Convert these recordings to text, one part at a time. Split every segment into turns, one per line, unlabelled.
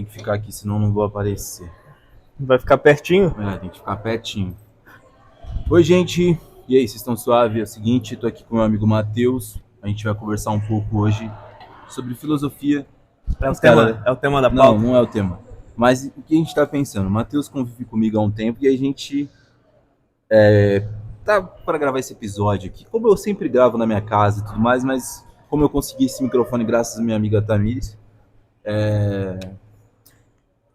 que ficar aqui, senão não vou aparecer.
Vai ficar pertinho?
Tem que ficar pertinho. Oi, gente. E aí, vocês estão suave? É o seguinte, tô aqui com meu amigo Matheus. A gente vai conversar um pouco hoje sobre filosofia.
É o tema da pauta?
Não é o tema. Mas o que a gente tá pensando? O Matheus convive comigo há um tempo e a gente tá para gravar esse episódio aqui. Como eu sempre gravo na minha casa e tudo mais, mas como eu consegui esse microfone graças à minha amiga Tamires,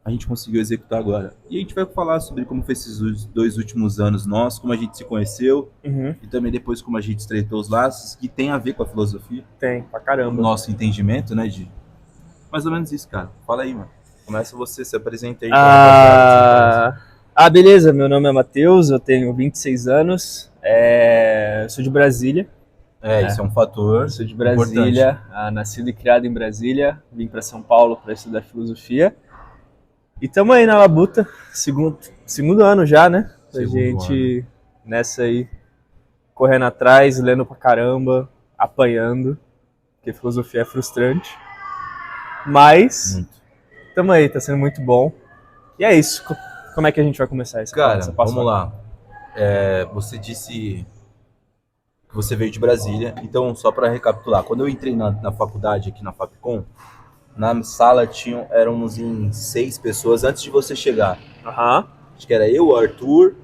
a gente conseguiu executar agora. E a gente vai falar sobre como foi esses 2 últimos anos nossos, como a gente se conheceu e também depois como a gente estreitou os laços, que tem a ver com a filosofia.
Tem, pra
O
caramba.
nosso entendimento, né, de mais ou menos isso, cara. Fala aí, mano. Começa você, se apresenta aí. pra
Beleza, meu nome é Matheus, eu tenho 26 anos, sou de Brasília.
Isso é um fator.
Sou de Brasília, nascido e criado em Brasília, vim para São Paulo para estudar filosofia. E estamos aí na labuta, segundo ano já, né? A gente nessa aí, correndo atrás, lendo pra caramba, apanhando, porque filosofia é frustrante. Mas, estamos aí, tá sendo muito bom. E é isso, como é que a gente vai começar isso?
Cara, vamos lá. Você disse que você veio de Brasília, então só para recapitular, quando eu entrei na faculdade aqui na Fapcom, na sala éramos em 6 pessoas antes de você chegar. Acho que era eu, o Arthur,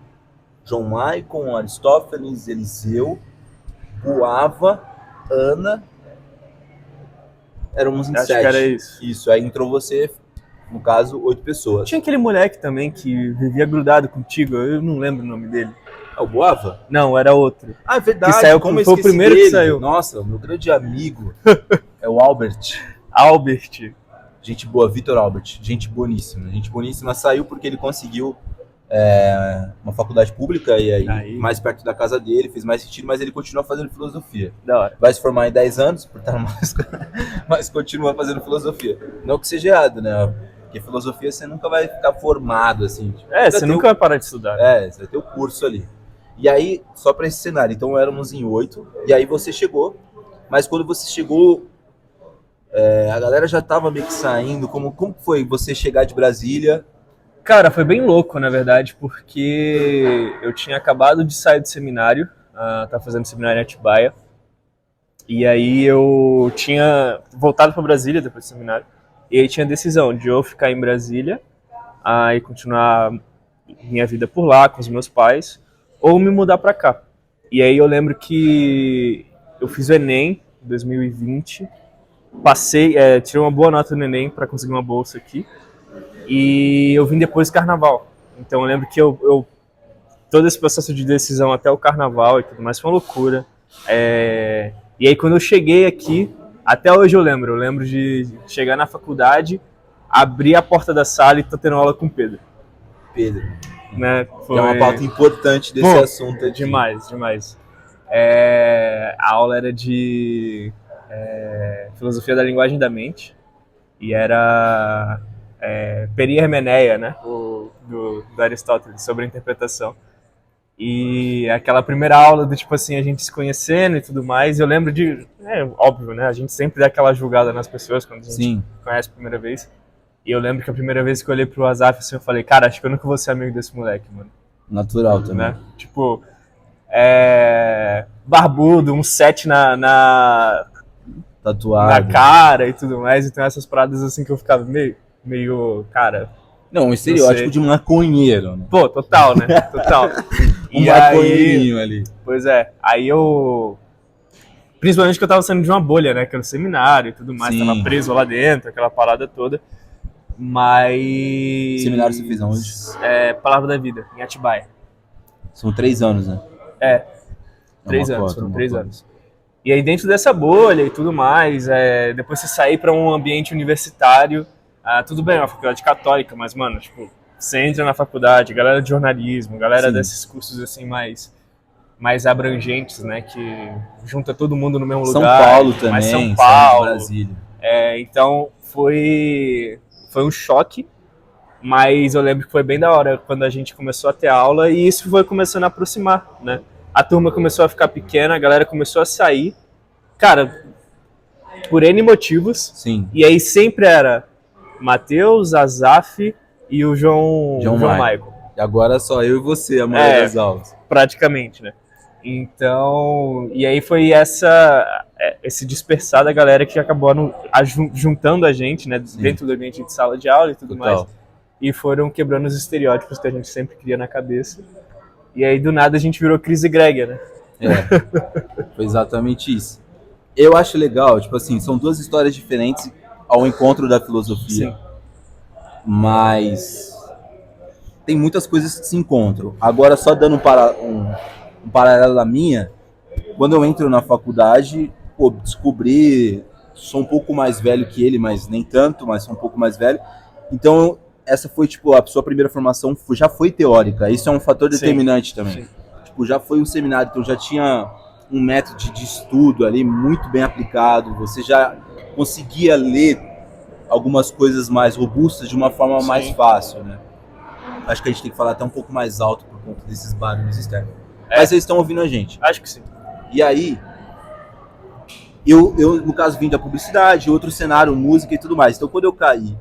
João Maicon, Aristófanes, Eliseu, Buava, Ana. Éramos em 7.
Acho que era isso.
Isso, aí entrou você, no caso, 8 pessoas.
Tinha aquele moleque também que vivia grudado contigo, eu não lembro o nome dele.
O Buava?
Não, era outro.
É verdade.
Que saiu,
como
foi o primeiro
dele?
que saiu.
Nossa, o meu grande amigo é o Albert.
Albert.
Gente boa, Vitor Albert. Gente boníssima. Gente boníssima. Saiu porque ele conseguiu uma faculdade pública e aí mais perto da casa dele, fez mais sentido, mas ele continua fazendo filosofia.
Da hora.
Vai se formar em 10 anos, portanto, mas continua fazendo filosofia. Não que seja errado, né? Porque filosofia você nunca vai ficar formado, assim.
Você nunca vai parar de estudar.
Você vai ter o curso ali. E aí, só para esse cenário, então éramos em 8, e aí você chegou, mas quando você chegou, a galera já tava meio que saindo. Como foi você chegar de Brasília?
Cara, foi bem louco, na verdade, porque eu tinha acabado de sair do seminário, tava fazendo seminário em Atibaia, e aí eu tinha voltado para Brasília depois do seminário, e aí tinha a decisão de eu ficar em Brasília e continuar minha vida por lá com os meus pais, ou me mudar para cá. E aí eu lembro que eu fiz o Enem em 2020, passei, tirei uma boa nota no Enem para conseguir uma bolsa aqui, e eu vim depois do carnaval. Então eu lembro que todo esse processo de decisão até o carnaval e tudo mais foi uma loucura. E aí quando eu cheguei aqui, até hoje eu lembro de chegar na faculdade, abrir a porta da sala e tô tendo aula com o Pedro. Né?
Que é uma pauta importante desse assunto aqui.
Demais. A aula era de filosofia da linguagem e da mente, e era Perihermeneia, né? Do Aristóteles, sobre a interpretação. E aquela primeira aula do tipo assim, a gente se conhecendo e tudo mais, eu lembro de, óbvio, né? A gente sempre dá aquela julgada nas pessoas quando a gente conhece a primeira vez. E eu lembro que a primeira vez que eu olhei pro Azaf, assim, eu falei, cara, acho que eu nunca vou ser amigo desse moleque, mano.
Natural também.
Né? Tipo, barbudo, um set
tatuado
na cara e tudo mais. Então essas paradas assim que eu ficava meio cara...
Não, um estereótipo de maconheiro, né?
Pô, total, né? Total.
Um maconheirinho ali.
Pois é. Aí eu... Principalmente que eu tava saindo de uma bolha, né? Que era o seminário e tudo mais. Tava preso lá dentro, aquela parada toda. Mas...
Seminário você fez aonde?
Palavra da Vida, em Atibaia.
São 3 anos, né?
3 anos, foram 3 anos. E aí dentro dessa bolha e tudo mais, depois você sair para um ambiente universitário, tudo bem, é uma faculdade católica, mas, mano, tipo, você entra na faculdade, galera de jornalismo, galera desses cursos assim mais abrangentes, né, que junta todo mundo no mesmo lugar.
São Paulo também,
mas São Paulo,
Brasília.
Então foi um choque, mas eu lembro que foi bem da hora quando a gente começou a ter aula e isso foi começando a aproximar, né? A turma começou a ficar pequena, a galera começou a sair, cara, por N motivos.
Sim.
E aí sempre era Matheus, Azaf e o João Michael.
E agora só eu e você, a maioria das aulas.
Praticamente, né? Então, e aí foi esse dispersar da galera que acabou juntando a gente, né, dentro do ambiente de sala de aula e tudo mais, e foram quebrando os estereótipos que a gente sempre cria na cabeça. E aí, do nada, a gente virou Chris e Greg, né?
Foi exatamente isso. Eu acho legal, tipo assim, são duas histórias diferentes ao encontro da filosofia. Sim. Mas tem muitas coisas que se encontram. Agora, só dando um paralelo da minha, quando eu entro na faculdade, descobri, sou um pouco mais velho que ele, mas nem tanto, mas sou um pouco mais velho. Então, essa foi, tipo, a sua primeira formação já foi teórica. Isso é um fator determinante também. Sim. Tipo, já foi um seminário, então já tinha um método de estudo ali muito bem aplicado. Você já conseguia ler algumas coisas mais robustas de uma forma mais fácil, né? Acho que a gente tem que falar até um pouco mais alto por conta desses barulhos externos. Mas vocês estão ouvindo a gente.
Acho que sim.
E aí, eu no caso, vim da publicidade, outro cenário, música e tudo mais. Então, quando eu caí,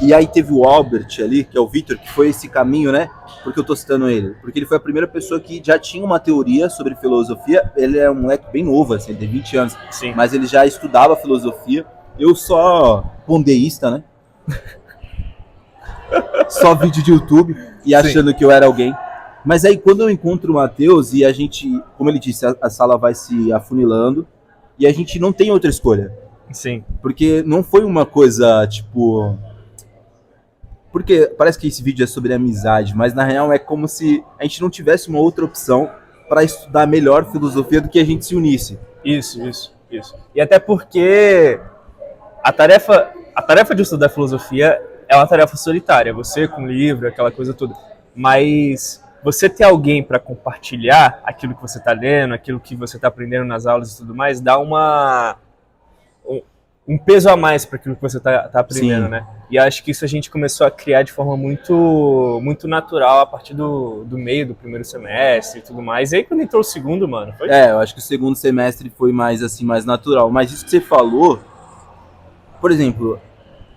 e aí teve o Albert ali, que é o Victor, que foi esse caminho, né? Porque eu tô citando ele. Porque ele foi a primeira pessoa que já tinha uma teoria sobre filosofia. Ele é um moleque bem novo, assim, ele tem 20 anos.
Sim.
Mas ele já estudava filosofia. Eu só pondeísta, né? Só vídeo de YouTube e achando que eu era alguém. Mas aí quando eu encontro o Matheus e a gente, como ele disse, a sala vai se afunilando e a gente não tem outra escolha.
Sim.
Porque não foi uma coisa, tipo... Porque parece que esse vídeo é sobre amizade, mas na real é como se a gente não tivesse uma outra opção para estudar melhor filosofia do que a gente se unisse.
Isso. E até porque a tarefa de estudar filosofia é uma tarefa solitária, você com livro, aquela coisa toda. Mas você ter alguém para compartilhar aquilo que você está lendo, aquilo que você está aprendendo nas aulas e tudo mais, dá um peso a mais para aquilo que você está aprendendo, né? E acho que isso a gente começou a criar de forma muito, muito natural a partir do meio do primeiro semestre e tudo mais. E aí quando entrou o segundo, mano...
eu acho que o segundo semestre foi mais assim, mais natural. Mas isso que você falou, por exemplo...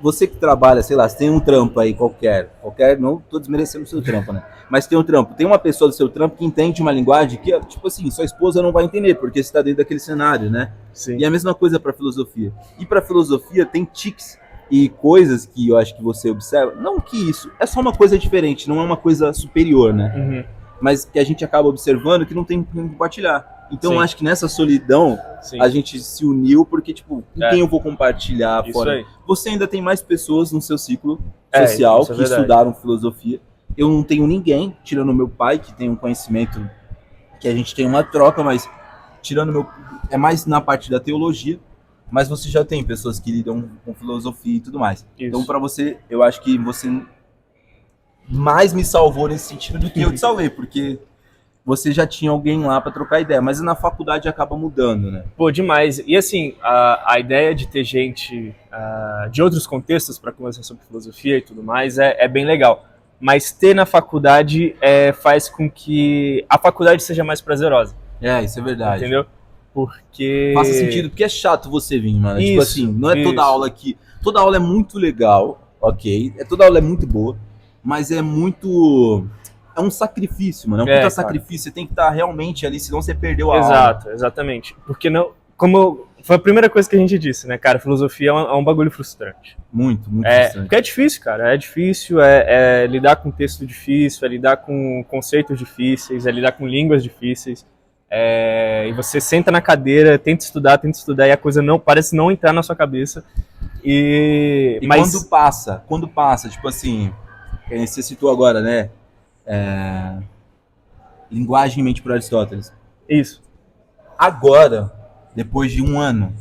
Você que trabalha, sei lá, você tem um trampo aí qualquer, não tô desmerecendo o seu trampo, né? Mas tem um trampo, tem uma pessoa do seu trampo que entende uma linguagem que, tipo assim, sua esposa não vai entender, porque você tá dentro daquele cenário, né?
Sim.
E a mesma coisa pra filosofia. E pra filosofia tem tics e coisas que eu acho que você observa, não que isso, é só uma coisa diferente, não é uma coisa superior, né?
Uhum.
Mas que a gente acaba observando que não tem como compartilhar. Então eu acho que nessa solidão a gente se uniu porque, tipo, com quem eu vou compartilhar fora? Aí. Você ainda tem mais pessoas no seu ciclo social que estudaram filosofia. Eu não tenho ninguém, tirando meu pai, que tem um conhecimento que a gente tem uma troca, mas tirando meu... É mais na parte da teologia, mas você já tem pessoas que lidam com filosofia e tudo mais. Isso. Então, pra você, eu acho que você mais me salvou nesse sentido do que eu te salvei, porque... você já tinha alguém lá para trocar ideia, mas na faculdade acaba mudando, né?
Pô, demais. E assim, a ideia de ter gente de outros contextos para conversar sobre filosofia e tudo mais é bem legal. Mas ter na faculdade faz com que a faculdade seja mais prazerosa.
Isso é verdade.
Entendeu? Porque...
Faz sentido, porque é chato você vir, mano. Tipo assim, não é toda aula que... Toda aula é muito legal, ok? Toda aula é muito boa, mas é muito... É um sacrifício, mano. É um puta sacrifício. Você tem que estar realmente ali, senão você perdeu a aula.
Exatamente. Porque não... Como foi a primeira coisa que a gente disse, né, cara? Filosofia é um bagulho frustrante.
Muito frustrante.
Porque é difícil, cara. É difícil, lidar com texto difícil, é lidar com conceitos difíceis, é lidar com línguas difíceis. E você senta na cadeira, tenta estudar, e a coisa não parece não entrar na sua cabeça. Mas
quando passa, tipo assim, você citou agora, né? Linguagem e mente por Aristóteles.
Isso.
Agora, depois de um ano,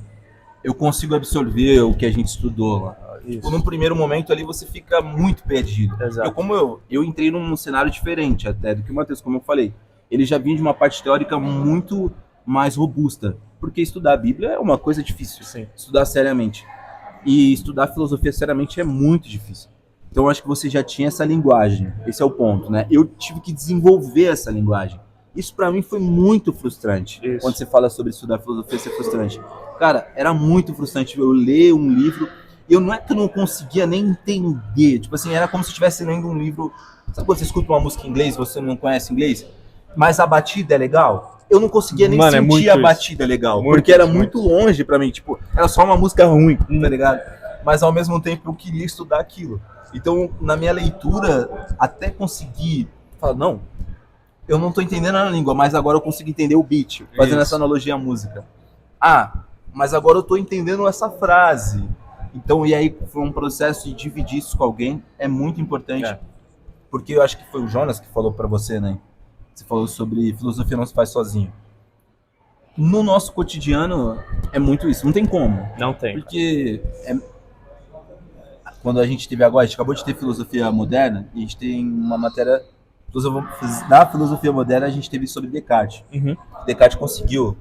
eu consigo absorver o que a gente estudou lá. Tipo, num primeiro momento ali você fica muito perdido.
Exato.
Eu entrei num cenário diferente até do que o Matheus, como eu falei. Ele já vinha de uma parte teórica muito mais robusta. Porque estudar a Bíblia é uma coisa difícil.
Sim.
Estudar seriamente. E estudar filosofia seriamente é muito difícil. Então eu acho que você já tinha essa linguagem. Esse é o ponto, né? Eu tive que desenvolver essa linguagem. Isso pra mim foi muito frustrante.
Isso.
Quando você fala sobre estudar filosofia, isso é frustrante. Cara, era muito frustrante eu ler um livro eu não é que eu não conseguia nem entender. Tipo assim, era como se eu estivesse lendo um livro. Sabe quando você escuta uma música em inglês, você não conhece inglês? Mas a batida é legal? Eu não conseguia nem
Mano, é
sentir a
muito
batida legal.
Muito
porque era
isso,
muito longe pra mim. Tipo, era só uma música ruim, tá ligado? Mas ao mesmo tempo eu queria estudar aquilo. Então, na minha leitura, até conseguir falar, não, eu não tô entendendo a língua, mas agora eu consigo entender o beat, fazendo
Isso.
essa analogia à música. Ah, mas agora eu tô entendendo essa frase. Então, e aí foi um processo de dividir isso com alguém, é muito importante.
É.
Porque eu acho que foi o Jonas que falou pra você, né? Você falou sobre filosofia não se faz sozinho. No nosso cotidiano é muito isso, não tem como.
Não tem.
Porque quando a gente teve agora, a gente acabou de ter filosofia moderna, e a gente tem uma matéria da filosofia moderna, a gente teve sobre Descartes.
Uhum.
Descartes conseguiu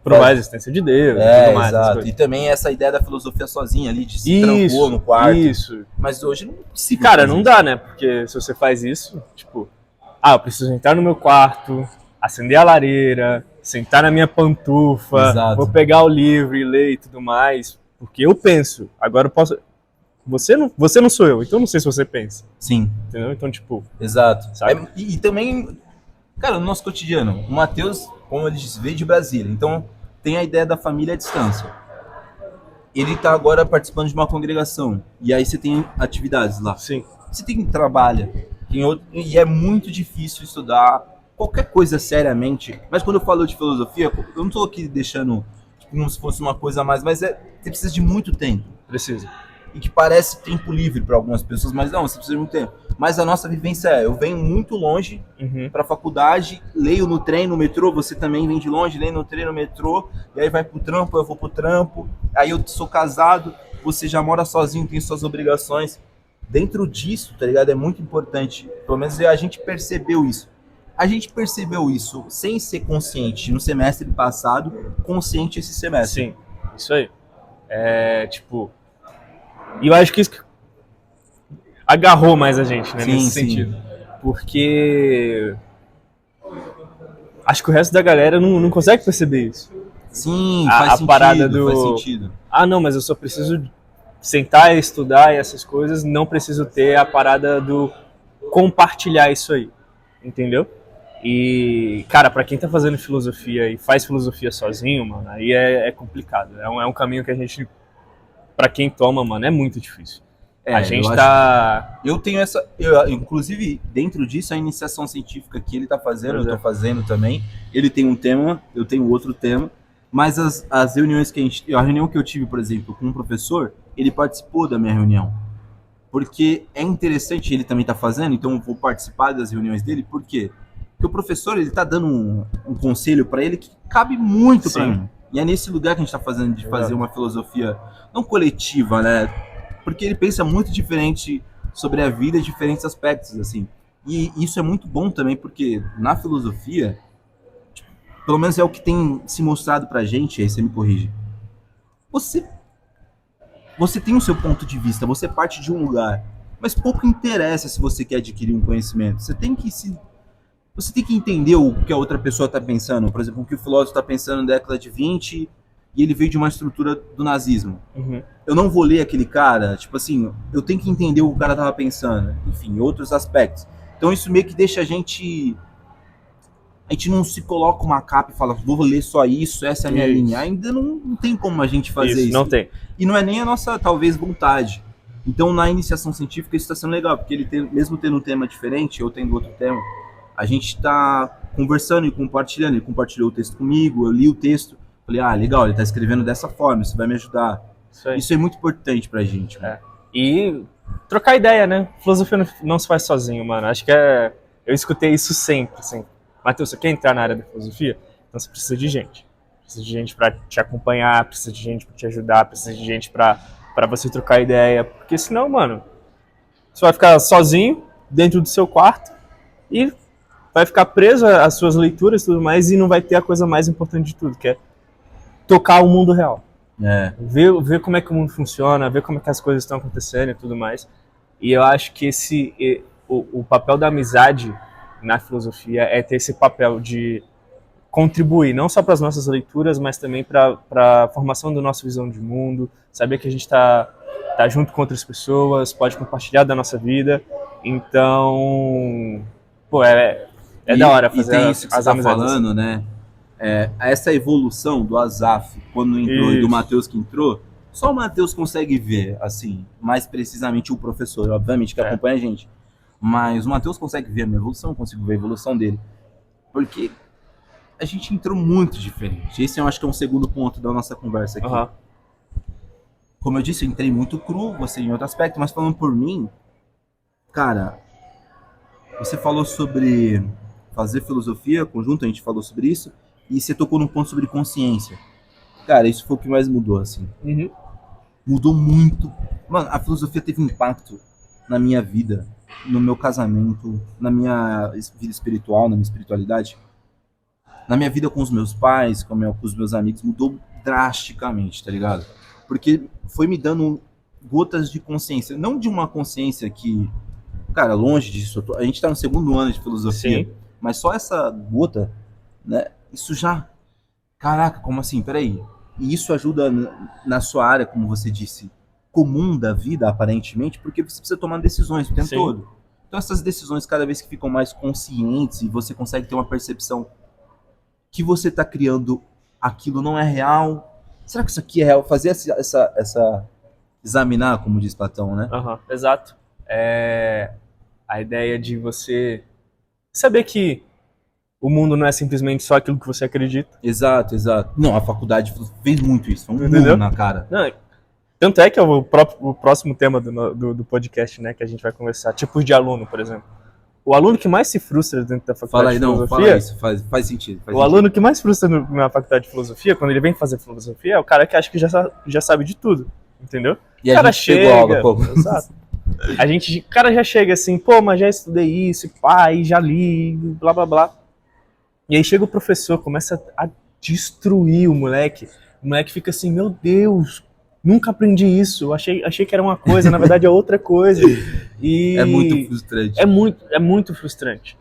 Provar a existência de Deus e tudo mais.
exato. E também essa ideia da filosofia sozinha ali, de se trancou no quarto.
Isso.
Mas hoje não é possível.
Cara,
fazer
não
isso.
dá, né? Porque se você faz isso, tipo, eu preciso entrar no meu quarto, acender a lareira, sentar na minha pantufa,
Exato.
vou pegar o livro e ler e tudo mais. Porque eu penso. Agora eu posso. Você não sou eu, então eu não sei se você pensa.
Sim,
Entendeu? Então, tipo,
exato.
Sabe?
E também, cara, no nosso cotidiano, o Matheus, como ele disse, veio de Brasília. Então tem a ideia da família à distância. Ele tá agora participando de uma congregação. E aí você tem atividades lá.
sim.
Você tem trabalha. E é muito difícil estudar qualquer coisa seriamente. Mas quando eu falo de filosofia, eu não tô aqui deixando tipo, como se fosse uma coisa a mais, mas você precisa de muito tempo.
Precisa.
E que parece tempo livre para algumas pessoas, mas não, você precisa de muito tempo. Mas a nossa vivência eu venho muito longe
Uhum.
para a faculdade, leio no trem, no metrô, você também vem de longe, leio no trem, no metrô, e aí vai pro trampo, eu vou pro trampo, aí eu sou casado, você já mora sozinho, tem suas obrigações. Dentro disso, tá ligado? É muito importante, pelo menos a gente percebeu isso. A gente percebeu isso sem ser consciente no semestre passado, consciente esse semestre.
Sim, isso aí. É, tipo... E eu acho que isso agarrou mais a gente, né,
Sim,
nesse
sim.
sentido. Porque... Acho que o resto da galera não consegue perceber isso.
Sim,
A
faz sentido,
parada do-
faz sentido.
Não, mas eu só preciso sentar e estudar e essas coisas, não preciso ter a parada do compartilhar isso aí, entendeu? E, cara, pra quem tá fazendo filosofia e faz filosofia sozinho, mano, aí é complicado. É um caminho que a gente, pra quem toma, mano, é muito difícil. A gente
eu
tá...
Eu tenho inclusive, dentro disso, a iniciação científica que ele está fazendo,
Pois
eu
é.
estou fazendo também. Ele tem um tema, eu tenho outro tema. Mas as reuniões a reunião que eu tive, por exemplo, com um professor, ele participou da minha reunião. Porque é interessante, ele também está fazendo, então eu vou participar das reuniões dele. Por quê? Porque o professor, ele está dando um conselho para ele que cabe muito para
Sim.
mim. E é nesse lugar que a gente está fazendo, de fazer
Exato.
uma filosofia, não coletiva, né? Porque ele pensa muito diferente sobre a vida em diferentes aspectos, assim. E isso é muito bom também, porque na filosofia, pelo menos é o que tem se mostrado pra gente, aí você me corrige. Você tem o seu ponto de vista, você parte de um lugar, mas pouco interessa se você quer adquirir um conhecimento. Você tem que entender o que a outra pessoa está pensando. Por exemplo, o que o filósofo está pensando na década de 20 e ele veio de uma estrutura do nazismo.
Uhum.
Eu não vou ler aquele cara, tipo assim, eu tenho que entender o que o cara tava pensando, enfim, outros aspectos. Então isso meio que deixa a gente não se coloca uma capa e fala, vou ler só isso, essa é a minha
Isso.
linha. Ainda não tem como a gente fazer isso.
Não tem.
E não é nem a nossa, talvez, vontade. Então, na iniciação científica, isso está sendo legal, porque mesmo tendo um tema diferente, eu tendo outro tema, a gente está conversando e compartilhando. Ele compartilhou o texto comigo, eu li o texto, falei, legal, ele está escrevendo dessa forma, isso vai me ajudar.
Isso aí.
Isso é muito importante pra gente. Mano.
E trocar ideia, né? Filosofia não se faz sozinho, mano. Acho que eu escutei isso sempre, assim. Matheus, você quer entrar na área da filosofia? Então você precisa de gente. Precisa de gente pra te acompanhar, precisa de gente pra te ajudar, precisa de gente pra você trocar ideia. Porque senão, mano, você vai ficar sozinho dentro do seu quarto e vai ficar preso às suas leituras e tudo mais e não vai ter a coisa mais importante de tudo, que é tocar o mundo real. Ver como é que o mundo funciona, ver como é que as coisas estão acontecendo e tudo mais. E eu acho que o papel da amizade na filosofia é ter esse papel de contribuir, não só para as nossas leituras, mas também para a formação da nossa visão de mundo, saber que a gente tá junto com outras pessoas, pode compartilhar da nossa vida. Então, pô, é da hora fazer
tem isso que
as
você tá
amizades.
falando, né? Essa evolução do Azaf, quando entrou, e do Matheus que entrou, só o Matheus consegue ver, assim, mais precisamente o professor, obviamente, que acompanha a gente. Mas o Matheus consegue ver a minha evolução, eu consigo ver a evolução dele. Porque a gente entrou muito diferente. Esse eu acho que é um segundo ponto da nossa conversa aqui.
Uhum.
Como eu disse, eu entrei muito cru, você em outro aspecto, mas falando por mim, cara, você falou sobre fazer filosofia conjunto, a gente falou sobre isso, e você tocou num ponto sobre consciência. Cara, isso foi o que mais mudou, assim.
Uhum.
Mudou muito. Mano, a filosofia teve impacto na minha vida, no meu casamento, na minha vida espiritual, na minha espiritualidade, na minha vida com os meus pais, com os meus amigos, mudou drasticamente, tá ligado? Porque foi me dando gotas de consciência, não de uma consciência que, cara, longe disso, a gente tá no segundo ano de filosofia,
Sim.
mas só essa gota, né, isso já, caraca, como assim, peraí, e isso ajuda na sua área, como você disse, comum da vida, aparentemente, porque você precisa tomar decisões o tempo
Sim.
todo. Então essas decisões, cada vez que ficam mais conscientes e você consegue ter uma percepção que você está criando, aquilo não é real. Será que isso aqui é real? Fazer essa examinar, como diz Platão, né?
Uhum. Exato. A ideia de você saber que o mundo não é simplesmente só aquilo que você acredita.
Exato. Não, a faculdade fez muito isso. Foi um
Entendeu?
murro na cara.
Não, tanto é que é o próximo tema do podcast, né, que a gente vai conversar. Tipos de aluno, por exemplo. O aluno que mais se frustra dentro da faculdade
Fala aí,
de
não,
filosofia...
fala isso, faz sentido.
O aluno que mais frustra na faculdade de filosofia, quando ele vem fazer filosofia, é o cara que acha que já sabe de tudo, entendeu?
E
o cara
a gente pegou aula, pô.
Exato. O cara já chega assim, pô, mas já estudei isso, pai, já li, blá blá blá. E aí chega o professor, começa a destruir o moleque. O moleque fica assim, meu Deus, nunca aprendi isso. Achei que era uma coisa, na verdade é outra coisa. E
É muito frustrante.
É muito frustrante.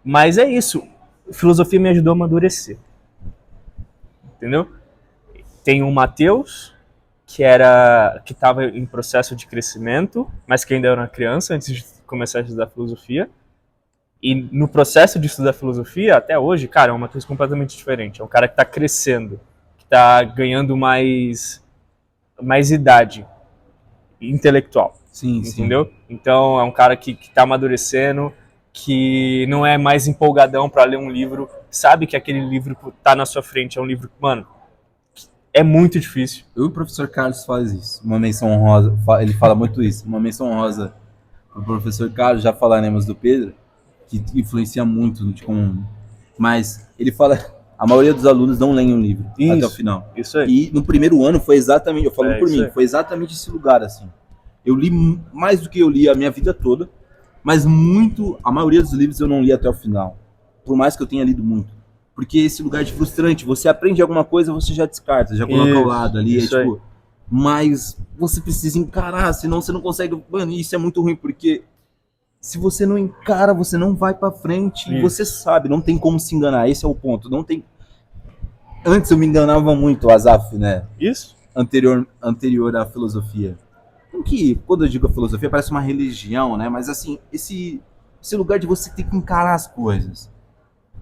Mas é isso. Filosofia me ajudou a amadurecer. Entendeu? Tem o Matheus, que estava em processo de crescimento, mas que ainda era uma criança antes de começar a estudar filosofia. E no processo de estudar filosofia, até hoje, cara, é um Matheus completamente diferente. É um cara que está crescendo, que está ganhando mais idade intelectual.
Sim.
Entendeu? Então é um cara que está amadurecendo, que não é mais empolgadão para ler um livro, sabe que aquele livro que tá na sua frente é um livro, mano, é muito difícil.
O professor Carlos faz isso. Uma menção honrosa, ele fala muito isso. Uma menção honrosa pro professor Carlos, já falaremos do Pedro, que influencia muito de como... Mas ele fala, a maioria dos alunos não leem um livro até o final.
Isso aí.
E no primeiro ano foi exatamente, eu falo por mim,
aí.
foi exatamente esse lugar, assim. Eu li mais do que eu li a minha vida toda, mas a maioria dos livros eu não li até o final. Por mais que eu tenha lido muito. Porque esse lugar de frustrante, você aprende alguma coisa, você já descarta, já coloca ao lado ali, mas você precisa encarar, senão você não consegue. Mano, isso é muito ruim, porque se você não encara, você não vai pra frente. E você sabe, não tem como se enganar, esse é o ponto. Não tem. Antes eu me enganava muito, Azaf, né?
Isso.
Anterior à filosofia. Que, quando eu digo a filosofia, parece uma religião, né? Mas assim, esse lugar de você ter que encarar as coisas.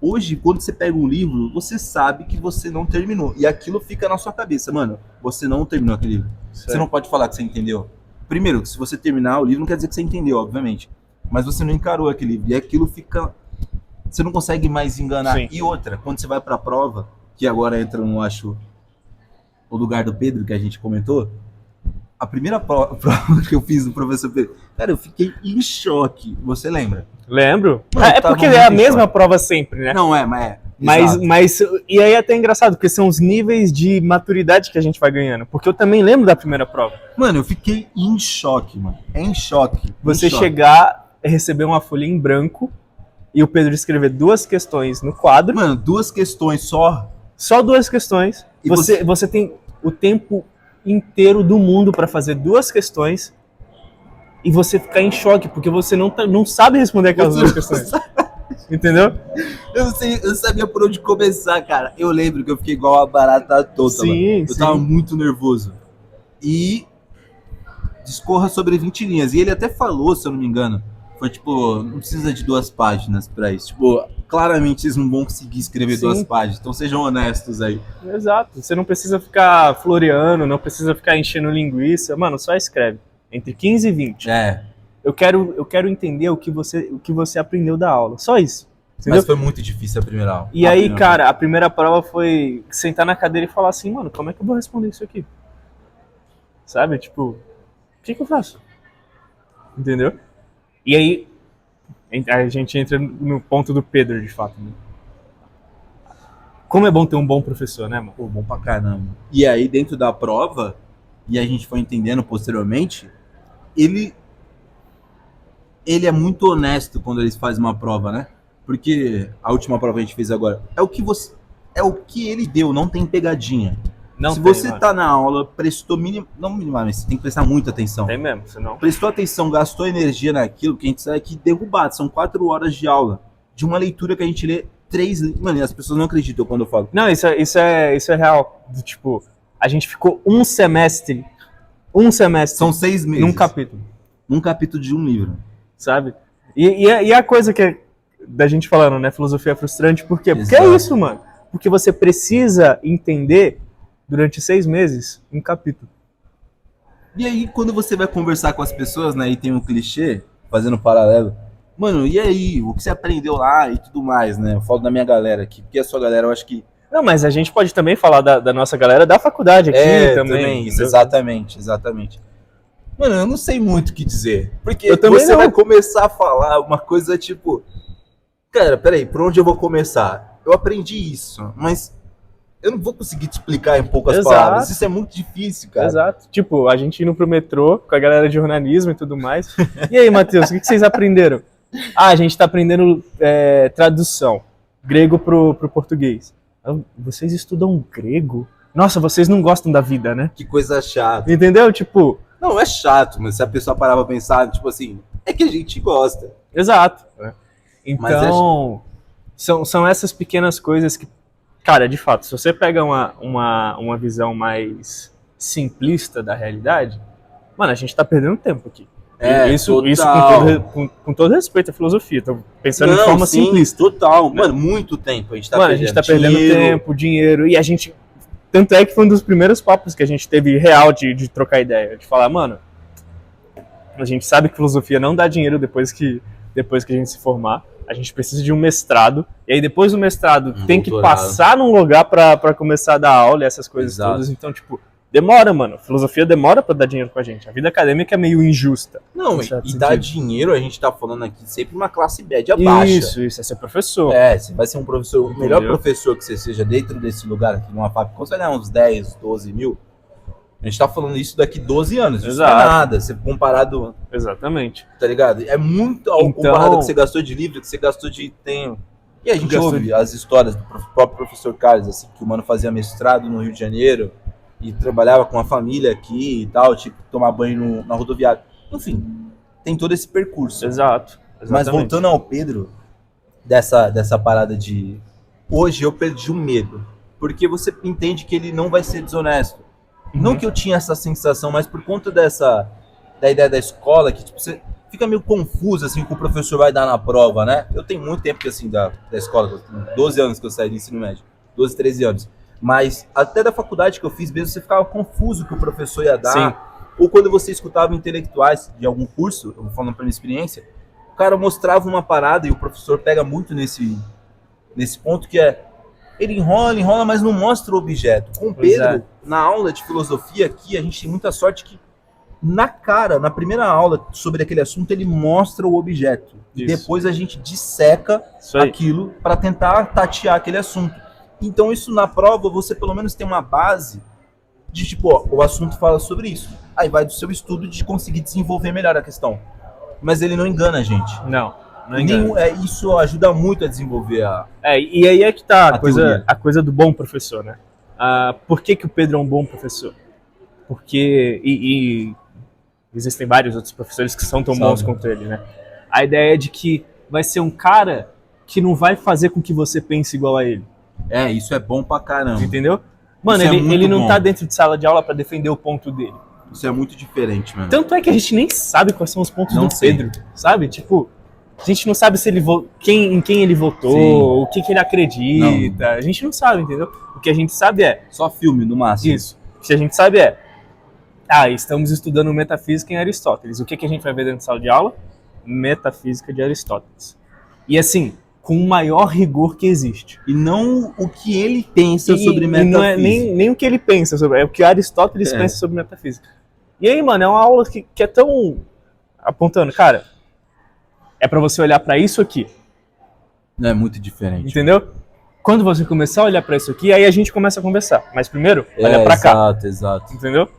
Hoje, quando você pega um livro, você sabe que você não terminou. E aquilo fica na sua cabeça. Mano, você não terminou aquele livro. Certo. Você não pode falar que você entendeu. Primeiro, se você terminar o livro, não quer dizer que você entendeu, obviamente. Mas você não encarou aquele livro. E aquilo fica... Você não consegue mais enganar. Sim. E outra, quando você vai pra prova, que agora entra, eu acho, o lugar do Pedro, que a gente comentou, a primeira prova que eu fiz do professor Pedro, cara, eu fiquei em choque. Você lembra?
Lembro. É porque é a mesma prova sempre, né?
Não,
mas e aí é até engraçado, porque são os níveis de maturidade que a gente vai ganhando. Porque eu também lembro da primeira prova.
Mano, eu fiquei em choque, mano. Em choque.
Você chegar, receber uma folha em branco e o Pedro escrever 2 questões no quadro.
Mano, 2 questões só?
Só 2 questões. E você tem o tempo inteiro do mundo para fazer 2 questões e você ficar em choque, porque você não sabe responder aquelas 2 questões. Entendeu?
Eu não sei, eu não sabia por onde começar, cara. Eu lembro que eu fiquei igual uma barata tonta,
Sim,
mano. Eu
sim.
tava muito nervoso. E discorra sobre 20 linhas. E ele até falou, se eu não me engano, foi tipo, não precisa de 2 páginas pra isso. Tipo, claramente vocês não vão conseguir escrever
Sim.
2 páginas, então sejam honestos aí.
Exato. Você não precisa ficar floreando, não precisa ficar enchendo linguiça. Mano, só escreve. Entre 15 e 20.
É,
Eu quero entender o que você aprendeu da aula. Só isso. Entendeu?
mas foi muito difícil a primeira aula.
E aí, cara, a primeira prova foi sentar na cadeira e falar assim, mano, como é que eu vou responder isso aqui? Sabe? Tipo, o que eu faço? Entendeu? E aí, a gente entra no ponto do Pedro, de fato. Né? Como é bom ter um bom professor, né, mano?
Pô, bom pra caramba. E aí, dentro da prova, e a gente foi entendendo posteriormente, ele é muito honesto quando ele faz uma prova, né? Porque a última prova que a gente fez agora é o que ele deu, não tem pegadinha.
Não
Se
tem,
você
mano.
tá na aula, prestou não minimamente, você tem que prestar muita atenção.
Tem mesmo, senão...
Prestou atenção, gastou energia naquilo, que a gente sai aqui derrubado. São 4 horas de aula, de uma leitura que a gente lê 3... Mano, as pessoas não acreditam quando eu falo.
Não, isso é real. Tipo, a gente ficou um semestre
São 6 meses.
num capítulo,
Num capítulo de um livro.
sabe? E a coisa que é da gente falando, né? Filosofia é frustrante, por quê? Porque
Exato.
é isso, mano. Porque você precisa entender, durante 6 meses, um capítulo.
E aí, quando você vai conversar com as pessoas, né, e tem um clichê, fazendo um paralelo, mano, e aí, o que você aprendeu lá e tudo mais, né? Eu falo da minha galera aqui, porque a sua galera eu acho que...
Não, mas a gente pode também falar da nossa galera da faculdade aqui também.
isso, exatamente. Mano, eu não sei muito o que dizer, porque
Eu também
você
não.
vai começar a falar uma coisa tipo... Cara, peraí, por onde eu vou começar? Eu aprendi isso, mas eu não vou conseguir te explicar em poucas
Exato.
palavras. Isso é muito difícil, cara.
Exato. Tipo, a gente indo pro metrô com a galera de jornalismo e tudo mais. E aí, Matheus, o que vocês aprenderam? Ah, a gente tá aprendendo tradução. Grego pro português. Vocês estudam grego? Nossa, vocês não gostam da vida, né?
Que coisa chata.
Entendeu? Tipo,
Não, é chato, mas se a pessoa parar pra pensar, tipo assim, é que a gente gosta.
exato. Então, são essas pequenas coisas que, cara, de fato, se você pega uma visão mais simplista da realidade, mano, a gente tá perdendo tempo aqui. Isso com todo respeito à filosofia, tô pensando de forma simplista.
Total. Mano, muito tempo a gente tá
Mano,
perdendo.
a gente tá perdendo
Dinheiro.
tempo, dinheiro, e a gente... Tanto é que foi um dos primeiros papos que a gente teve real de trocar ideia, de falar, mano, a gente sabe que filosofia não dá dinheiro depois que a gente se formar, a gente precisa de um mestrado, e aí depois do mestrado tem que
doutorado.
passar num lugar pra começar a dar aula e essas coisas
Exato.
todas, então, tipo, demora, mano, filosofia demora pra dar dinheiro com a gente, a vida acadêmica é meio injusta.
Não,
em certo
e dar
sentido.
dinheiro, a gente tá falando aqui sempre uma classe média baixa.
Isso, é ser professor.
Você vai ser um professor, o melhor
Entendeu?
professor que você seja dentro desse lugar aqui numa fábrica, você vai ganhar uns 10, 12 mil. A gente tá falando isso daqui 12 anos. Isso não é
Exato.
nada, você comparado,
Exatamente.
tá ligado? É muito
Então-
comparado ao que você gastou de livro, que você gastou de tempo. E a gente
Gastou
ouve as histórias do próprio professor Carlos, assim, que o mano fazia mestrado no Rio de Janeiro e trabalhava com a família aqui e tal, tipo, tomar banho na rodoviária. Enfim, tem todo esse percurso.
Exato.
Mas
Exatamente.
voltando ao Pedro, dessa parada de... Hoje eu perdi o medo, porque você entende que ele não vai ser desonesto. Não que eu tinha essa sensação, mas por conta da ideia da escola, que tipo, você fica meio confuso assim, o que o professor vai dar na prova, né? Eu tenho muito tempo que, assim, da escola, eu tenho 12 anos que eu saí do ensino médio, 12, 13 anos. Mas até da faculdade que eu fiz mesmo, você ficava confuso o que o professor ia dar.
Sim.
Ou quando você escutava intelectuais de algum curso, eu vou falando pela minha experiência, o cara mostrava uma parada e o professor pega muito nesse ponto, que é ele enrola, mas não mostra o objeto. Com o
Pois
Pedro,
é.
na aula de filosofia aqui, a gente tem muita sorte que na primeira aula sobre aquele assunto, ele mostra o objeto. E
Isso.
depois a gente disseca
Isso aí.
aquilo para tentar tatear aquele assunto. Então isso na prova, você pelo menos tem uma base de tipo, ó, o assunto fala sobre isso. Aí vai do seu estudo de conseguir desenvolver melhor a questão. Mas ele não engana a gente.
Não engano.
Isso ajuda muito a desenvolver a...
E aí é que tá
teoria.
a coisa do bom professor, né? Por que o Pedro é um bom professor? Porque, e existem vários outros professores que são tão bons quanto ele, né? A ideia é de que vai ser um cara que não vai fazer com que você pense igual a ele.
Isso é bom pra caramba.
Entendeu? Mano,
Isso é
ele não
muito
tá
bom.
dentro de sala de aula pra defender o ponto dele.
Isso é muito diferente, mano.
Tanto é que a gente nem sabe quais são os pontos
Não
do
sei.
Pedro, sabe? Tipo, a gente não sabe se ele em quem ele votou,
Sim.
o que ele acredita. A gente não sabe, entendeu? O que a gente sabe é
Só filme, no máximo.
isso. O que a gente sabe é estamos estudando metafísica em Aristóteles. O que a gente vai ver dentro da sala de aula? Metafísica de Aristóteles. E assim, com o maior rigor que existe.
E não o que ele pensa sobre
E
metafísica.
não é nem o que ele pensa sobre, é o que Aristóteles pensa sobre metafísica. E aí, mano, é uma aula que é tão apontando, cara, é pra você olhar pra isso aqui,
É muito diferente.
entendeu? Quando você começar a olhar pra isso aqui, aí a gente começa a conversar. Mas primeiro, olha pra cá,
Exato.
entendeu?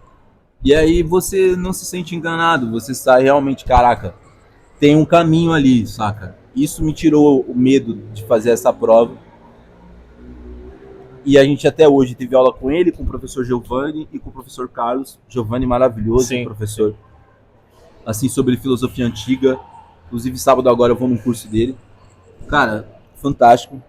E aí você não se sente enganado, você sai realmente, caraca, tem um caminho ali, saca? Isso me tirou o medo de fazer essa prova. E a gente até hoje teve aula com ele, com o professor Giovanni e com o professor Carlos. Giovanni maravilhoso,
Sim.
professor. Assim, sobre filosofia antiga. Inclusive, sábado agora eu vou num curso dele. Cara, fantástico.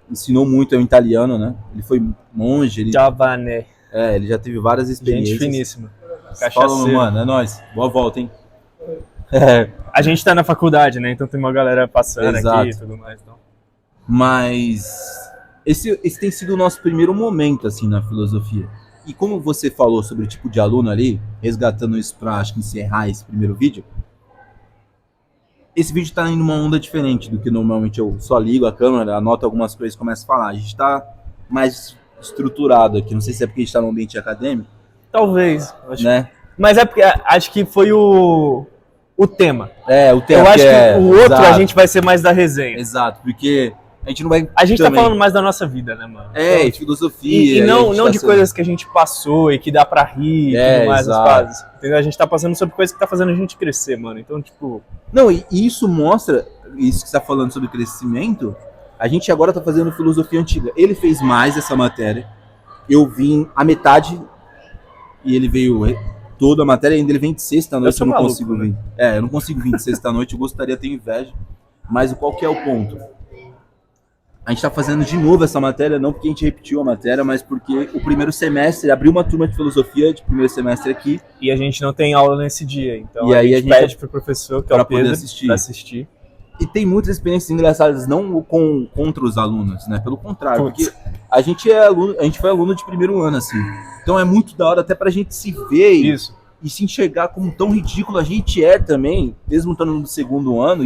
Ensinou muito, é um italiano, né? Ele foi monge,
Giovanni,
ele já teve várias
gente
experiências.
finíssima.
Fala,
Cachaceiro.
mano, é nóis. Boa volta, hein?
A gente tá na faculdade, né? Então tem uma galera passando
Exato.
aqui e tudo mais. Então.
Mas esse tem sido o nosso primeiro momento, assim, na filosofia. E como você falou sobre o tipo de aluno ali, resgatando isso pra, acho que, encerrar esse primeiro vídeo, esse vídeo tá indo numa onda diferente do que normalmente eu só ligo a câmera, anoto algumas coisas e começo a falar. A gente tá mais estruturado aqui, não sei se é porque a gente tá no ambiente acadêmico,
Talvez.
né?
Mas é porque acho que foi o tema.
O tema
Eu acho que o outro
exato,
a gente vai ser mais da resenha.
Exato, porque a gente não vai...
A gente
também,
tá falando mais da nossa vida, né, mano?
e filosofia.
E não,
a gente
não
tá
de
sendo-
coisas que a gente passou e que dá pra rir e tudo mais nas
exato.
fases. Entendeu? A gente tá passando sobre coisas que tá fazendo a gente crescer, mano. Então, tipo.
Não, e isso mostra, isso que você está falando sobre crescimento, a gente agora está fazendo filosofia antiga. Ele fez mais essa matéria, eu vim a metade, e ele veio toda a matéria, ainda ele vem de sexta noite,
sou
eu não
maluco,
consigo
né?
vir. Eu não consigo vir de sexta noite, eu gostaria, tenho inveja, mas qual que é o ponto? A gente está fazendo de novo essa matéria, não porque a gente repetiu a matéria, mas porque o primeiro semestre, abriu uma turma de filosofia de primeiro semestre aqui,
E a gente não tem aula nesse dia. Então
E
a
aí
gente
a gente
pede pro professor, que é
pra
o Pedro,
poder assistir.
pra assistir.
e tem muitas experiências engraçadas, não contra os alunos, né? Pelo contrário,
Putz.
porque a gente é aluno, a gente foi aluno de primeiro ano, assim. Então é muito da hora até pra gente se ver
Isso.
e se enxergar como tão ridículo a gente é também, mesmo estando no segundo ano.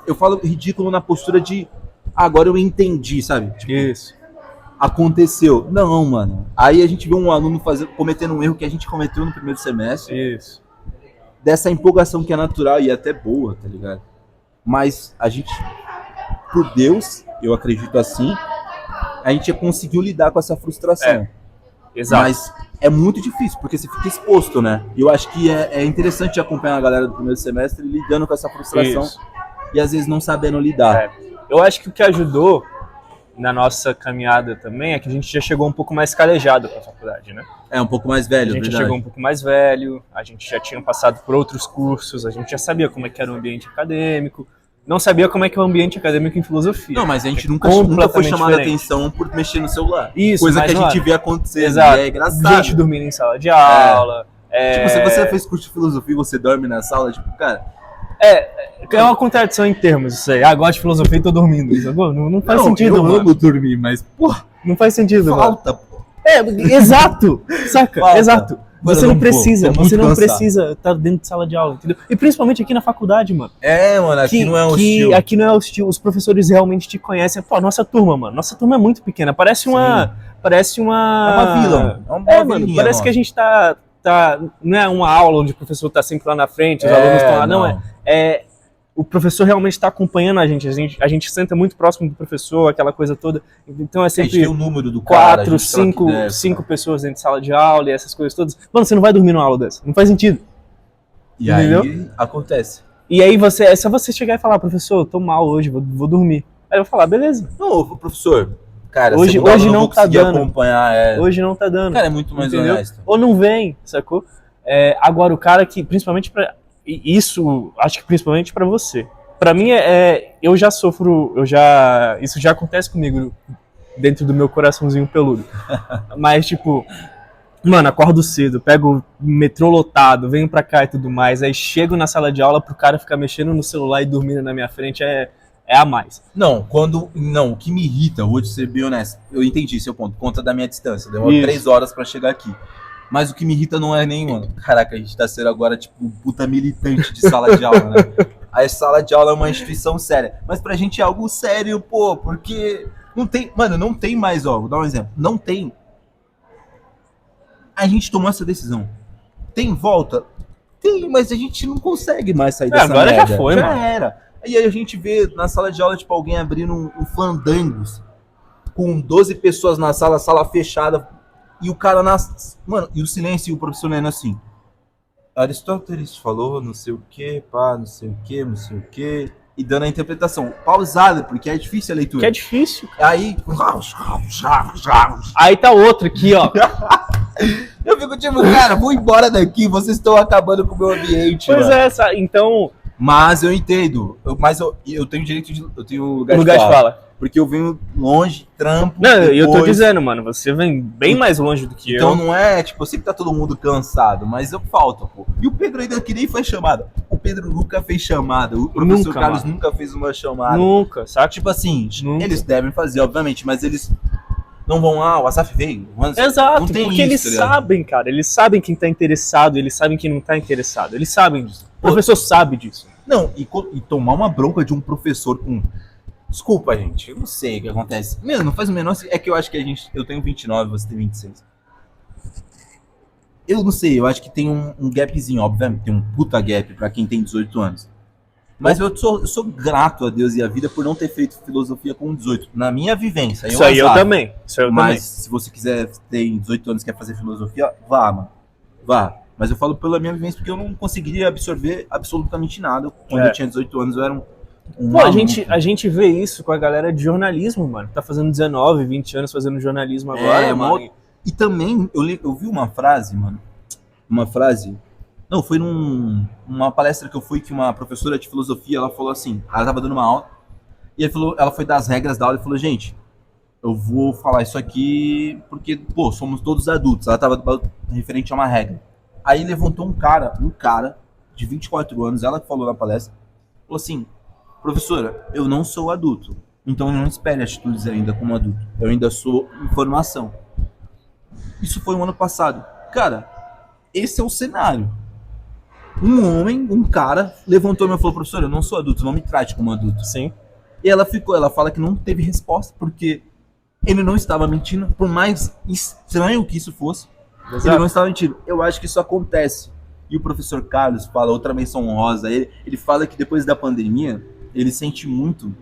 Eu falo ridículo na postura de agora eu entendi, sabe? Tipo,
Isso.
aconteceu. Não, mano. Aí a gente vê um aluno cometendo um erro que a gente cometeu no primeiro semestre,
Isso.
dessa empolgação que é natural e até boa, tá ligado? Mas a gente, por Deus, eu acredito assim, a gente conseguiu lidar com essa frustração.
Exato.
Mas é muito difícil, porque você fica exposto, né? E eu acho que é interessante acompanhar a galera do primeiro semestre lidando com essa frustração
Isso.
e às vezes não sabendo lidar.
Eu acho que o que ajudou na nossa caminhada também é que a gente já chegou um pouco mais calejado pra faculdade, né?
É um pouco mais velho,
A gente já
verdade.
chegou um pouco mais velho, a gente já tinha passado por outros cursos, a gente já sabia como é que era o ambiente acadêmico, não sabia como é que é o ambiente acadêmico em filosofia.
Não, mas a gente nunca foi
completamente
chamado a
diferente.
atenção por mexer no celular.
Isso,
Coisa
mas
que a
não
gente
é.
vê acontecer.
Exato.
E é engraçado.
Gente dormindo em sala de aula.
Tipo, se você fez curso de filosofia e você dorme na sala, tipo, cara...
É uma contradição em termos isso aí. Ah, gosto de filosofia e tô dormindo. Não faz sentido,
eu
mano.
amo dormir, mas, porra,
Não faz sentido, mano.
falta, pô.
Exato! Saca?
Falta.
Exato. Você
Mano,
não precisa,
tô muito
você não
cansado.
precisa estar dentro de sala de aula, entendeu? E principalmente aqui na faculdade, mano.
Mano, aqui não é hostil.
Aqui não é hostil, os professores realmente te conhecem. Pô, nossa turma, mano. Nossa turma é muito pequena. Parece uma. Parece uma.
É uma vila. É uma
mano.
vilinha
Parece que a gente tá. Não é uma aula onde o professor tá sempre lá na frente, os alunos estão lá. Não, o professor realmente está acompanhando a gente. A gente senta muito próximo do professor, aquela coisa toda. Então é
A gente
sempre
tem o número do cara, a
4,
gente troca ideia,
5 pessoas dentro de sala de aula e essas coisas todas. Mano, você não vai dormir numa aula dessa. Não faz sentido.
E
Entendeu?
aí acontece.
E aí é só você chegar e falar, professor, eu tô mal hoje, vou dormir. Aí eu vou falar, beleza.
Não, professor, cara,
Hoje
segunda aula eu
não
vou
tá
conseguir
dando.
acompanhar.
Hoje não tá dando.
Cara, é muito mais
entendeu?
honesto.
Ou não vem, sacou? Agora o cara que, principalmente pra. Isso, acho que principalmente pra você. Pra mim, eu já sofro, isso já acontece comigo dentro do meu coraçãozinho peludo. Mas, tipo, mano, acordo cedo, pego o metrô lotado, venho pra cá e tudo mais, aí chego na sala de aula pro cara ficar mexendo no celular e dormindo na minha frente é a mais.
Não, o que me irrita, eu vou te ser bem honesto, eu entendi seu ponto, conta da minha distância, demorou
Isso.
3 horas pra chegar aqui. Mas o que me irrita não é nem, mano, caraca, a gente tá sendo agora, tipo, um puta militante de sala de aula, né? A sala de aula é uma instituição séria, mas pra gente é algo sério, pô, porque não tem, mano, não tem mais, ó, vou dar um exemplo, não tem. A gente tomou essa decisão. Tem volta? Tem, mas a gente não consegue mais sair dessa
agora
merda.
já foi,
já
mano.
era. E aí a gente vê na sala de aula, tipo, alguém abrindo um Fandangos com 12 pessoas na sala fechada, e o cara mano, e o silêncio, e o professor lendo assim. Aristóteles falou não sei o que, pá, não sei o que, não sei o que, e dando a interpretação pausada, porque é difícil a leitura.
Que é difícil.
Aí.
Aí tá outro aqui, ó.
Eu fico tipo, cara, vou embora daqui, vocês estão acabando com o meu ambiente.
Pois
mano.
Então.
Mas eu entendo. Mas eu tenho direito de. Eu tenho lugar
de fala.
Porque eu venho longe, trampo.
Não,
depois,
eu tô dizendo, mano, você vem bem mais longe do que
então
eu.
Então não é, tipo, eu sei que tá todo mundo cansado, mas eu falto, pô. E o Pedro ainda que nem foi chamado. O Pedro nunca fez chamada. O professor Carlos nunca fez uma chamada.
Nunca, sabe?
Tipo assim,
nunca.
Eles devem fazer, obviamente, mas eles não vão, o Asaf veio.
Exato,
não tem
porque
isso,
eles sabem, cara. Eles sabem quem tá interessado, eles sabem quem não tá interessado. Eles sabem disso. O professor sabe disso.
Não, e tomar uma bronca de um professor com... Desculpa, gente, eu não sei o que acontece. Meu, não faz o menor... É que eu acho que eu tenho 29, você tem 26. Eu não sei, eu acho que tem um gapzinho, obviamente. Tem um puta gap pra quem tem 18 anos. Mas eu sou grato a Deus e a vida por não ter feito filosofia com 18. Na minha vivência.
Isso aí eu também.
Mas se você quiser ter 18 anos e quer fazer filosofia, vá, mano. Vá. Mas eu falo pela minha vivência porque eu não conseguiria absorver absolutamente nada. Quando eu tinha 18 anos eu era
Pô, a gente vê isso com a galera de jornalismo, mano. Tá fazendo 19, 20 anos fazendo jornalismo agora, mano.
E também, eu vi uma frase, mano. Uma frase... Não, foi numa palestra que eu fui que uma professora de filosofia, ela falou assim, ela tava dando uma aula, e ela foi das regras da aula e falou, gente, eu vou falar isso aqui porque, pô, somos todos adultos. Ela tava referente a uma regra. Aí levantou um cara de 24 anos, ela que falou na palestra, falou assim, professora, eu não sou adulto, então não espere atitudes ainda como adulto. Eu ainda sou informação. Isso foi um ano passado. Cara, esse é o cenário. Um cara, levantou e me falou, professora, eu não sou adulto, não me trate como adulto.
Sim.
E ela fala que não teve resposta, porque ele não estava mentindo, por mais estranho que isso fosse. Exato. Ele não estava mentindo. Eu acho que isso acontece. E o professor Carlos fala, outra menção honrosa, ele fala que depois da pandemia, ele sente muito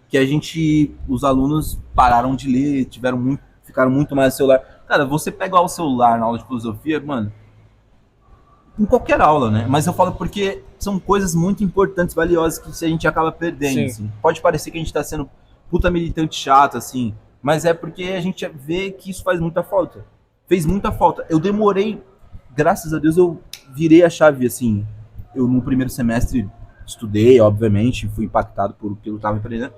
que os alunos pararam de ler, ficaram muito mais no celular. Cara, você pega o celular na aula de filosofia, mano, em qualquer aula, né? Mas eu falo porque são coisas muito importantes, valiosas, que a gente acaba perdendo, assim. Pode parecer que a gente tá sendo puta militante chato, assim, mas é porque a gente vê que isso faz muita falta. Fez muita falta. Eu demorei, graças a Deus, eu virei a chave, assim. Eu, no primeiro semestre, estudei, obviamente, fui impactado por o que eu tava aprendendo,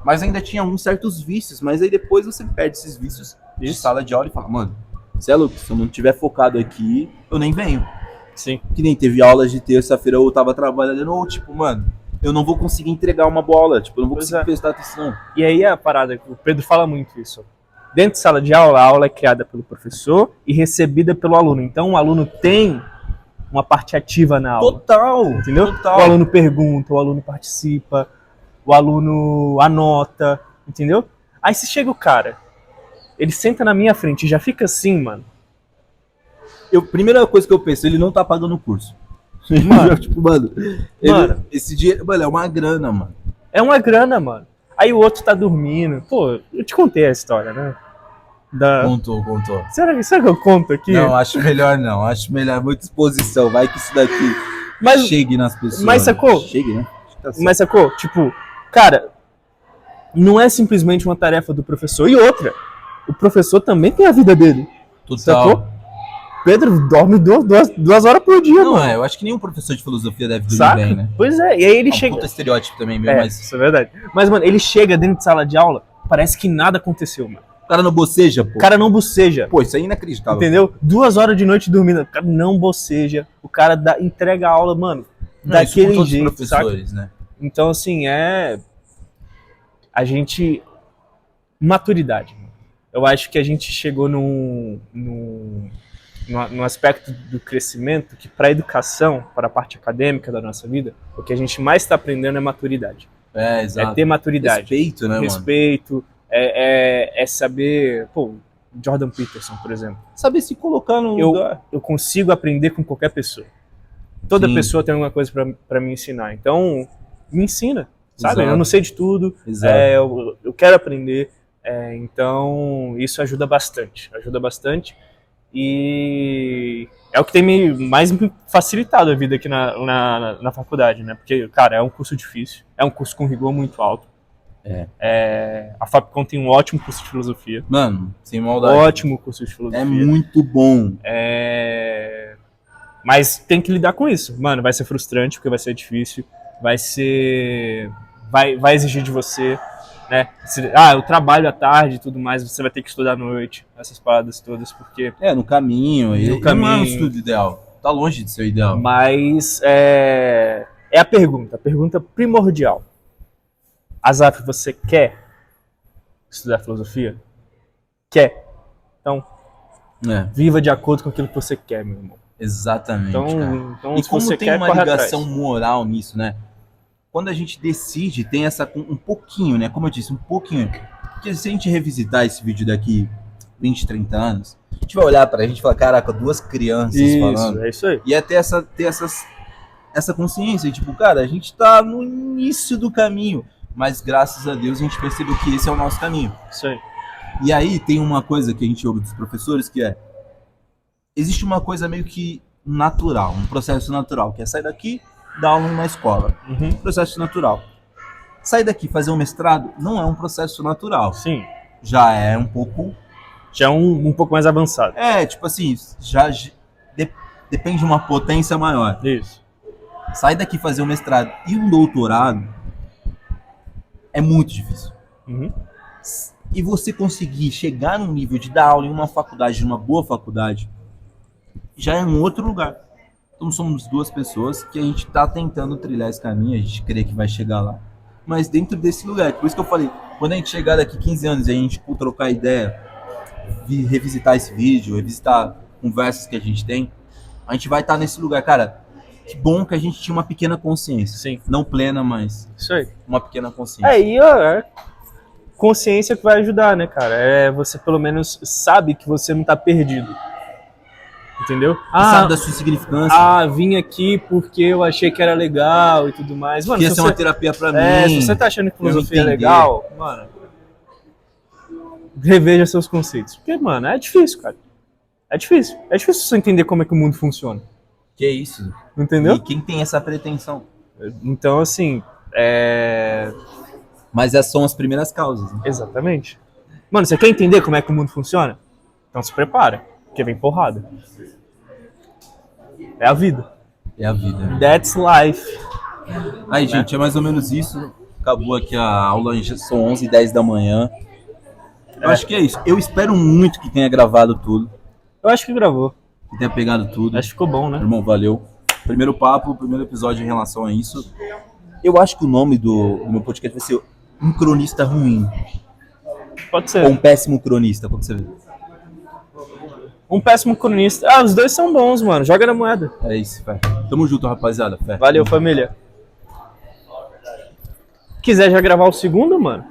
mas ainda tinha alguns certos vícios, mas aí depois você perde esses vícios de sala de aula e fala, mano, você é louco, se eu não tiver focado aqui, eu nem venho.
Sim.
Que nem teve aulas de terça-feira, eu tava trabalhando, ou tipo, mano, eu não vou conseguir entregar uma bola, tipo, eu não vou conseguir prestar atenção.
E aí a parada, o Pedro fala muito isso. Dentro de sala de aula, a aula é criada pelo professor e recebida pelo aluno. Então o aluno tem uma parte ativa na aula.
Total!
Entendeu?
Total.
O aluno pergunta, o aluno participa, o aluno anota, entendeu? Aí se chega o cara, ele senta na minha frente e já fica assim, mano.
Primeira coisa que eu penso, ele não tá pagando o curso.
Mano,
tipo, esse dia, mano, é uma grana, mano.
É uma grana, mano. Aí o outro tá dormindo. Pô, eu te contei a história, né?
Contou.
Será que eu conto aqui?
Não, acho melhor não. Acho melhor, muita exposição. Vai que isso daqui chegue nas pessoas.
Mas sacou?
Chegue, né?
Mas sacou? Tipo, cara, não é simplesmente uma tarefa do professor. E outra, o professor também tem a vida dele.
Total.
Sacou? Pedro dorme 2 horas por dia,
Não,
mano.
eu acho que nenhum professor de filosofia deve dormir
Saca?
bem, né?
Pois é, e aí ele
É um
chega...
puta estereótipo também, meu, mas
Isso é verdade. Mas, mano, ele chega dentro de sala de aula, parece que nada aconteceu, mano.
o cara não boceja, pô.
O cara não boceja.
Pô, isso aí é inacreditável.
Entendeu? 2 horas de noite dormindo, o cara não boceja, o cara entrega a aula, mano,
Não, isso com
daquele
todos os
jeito, saca?
professores, né?
Então, assim, a gente... Maturidade. Eu acho que a gente chegou num aspecto do crescimento que, para a educação, para a parte acadêmica da nossa vida, o que a gente mais está aprendendo é maturidade.
É, exato.
É ter maturidade.
Respeito, né, mano?
Respeito, é saber... Pô, Jordan Peterson, por exemplo.
Saber se colocar no lugar.
Eu consigo aprender com qualquer pessoa. Toda
Sim.
pessoa tem alguma coisa para me ensinar. Então, me ensina, sabe?
Exato.
Eu não sei de tudo,
Exato.
eu quero aprender. Então, isso ajuda bastante. Ajuda bastante. E é o que tem mais me facilitado a vida aqui na faculdade, né? Porque, cara, é um curso difícil. É um curso com rigor muito alto. A Fapcom tem um ótimo curso de filosofia.
Mano, sem maldade.
Ótimo curso de filosofia.
É muito bom.
Mas tem que lidar com isso. Mano, vai ser frustrante, porque vai ser difícil. Vai exigir de você, né? Eu trabalho à tarde e tudo mais, você vai ter que estudar à noite. Essas paradas todas, porque...
No caminho.
No caminho.
Não é um estudo ideal. Tá longe de ser o ideal.
Mas é a pergunta primordial. Azaf, você quer estudar filosofia? Quer. Então, viva de acordo com aquilo que você quer, meu irmão.
Exatamente, cara.
Então
E
se
como
você
tem
quer,
uma
corre
ligação
atrás.
moral nisso, né? Quando a gente decide, tem um pouquinho, né? Como eu disse, um pouquinho. Porque se a gente revisitar esse vídeo daqui 20, 30 anos, a gente vai olhar pra gente e falar, caraca, 2 crianças falando.
É isso aí.
E é ter essa consciência, tipo, cara, a gente tá no início do caminho, mas graças a Deus a gente percebeu que esse é o nosso caminho.
Isso aí.
E aí tem uma coisa que a gente ouve dos professores que existe uma coisa meio que natural, um processo natural, que é sair daqui, dar aula numa escola.
Uhum.
Processo natural. Sair daqui, fazer um mestrado, não é um processo natural.
Sim.
Já é um pouco...
Já é um pouco mais avançado.
Tipo assim, depende de uma potência maior.
Isso.
Sair daqui, fazer um mestrado e um doutorado é muito difícil.
Uhum.
E você conseguir chegar num nível de dar aula em uma faculdade, numa boa faculdade, já é um outro lugar. Então somos 2 pessoas que a gente está tentando trilhar esse caminho, a gente crê que vai chegar lá. Mas dentro desse lugar, por isso que eu falei, quando a gente chegar daqui 15 anos e a gente trocar ideia, revisitar esse vídeo, revisitar conversas que a gente tem, a gente vai estar nesse lugar. Cara, que bom que a gente tinha uma pequena consciência.
Sim.
Não plena, mas
Isso aí.
uma pequena consciência.
E consciência que vai ajudar, né, cara? Você pelo menos sabe que você não tá perdido. Entendeu?
Sabe da sua significância.
Vim aqui porque eu achei que era legal e tudo mais. Mano,
Ia ser uma terapia pra mim.
Se você tá achando que filosofia é legal, mano, reveja seus conceitos. Porque, mano, é difícil, cara. É difícil. É difícil você entender como é que o mundo funciona.
Que isso?
Entendeu?
E quem tem essa pretensão?
Então, assim,
Mas essas são as primeiras causas. Né?
Exatamente. Mano, você quer entender como é que o mundo funciona? Então se prepara, porque vem porrada. É a vida.
É a vida.
That's life.
Aí, gente, é mais ou menos isso. Acabou aqui a aula, são 11h10 da manhã. Eu acho que é isso. Eu espero muito que tenha gravado tudo.
Eu acho que gravou.
Que tenha pegado tudo.
Acho que ficou bom, né?
Irmão, valeu. Primeiro papo, primeiro episódio em relação a isso. Eu acho que o nome do meu podcast vai ser Um Cronista Ruim.
Pode ser.
Ou Um Péssimo Cronista, como você vê.
Um péssimo cronista. Os 2 são bons, mano. Joga na moeda.
É isso, fé. Tamo junto, rapaziada. Fé.
Valeu, família. Quiser já gravar o segundo, mano?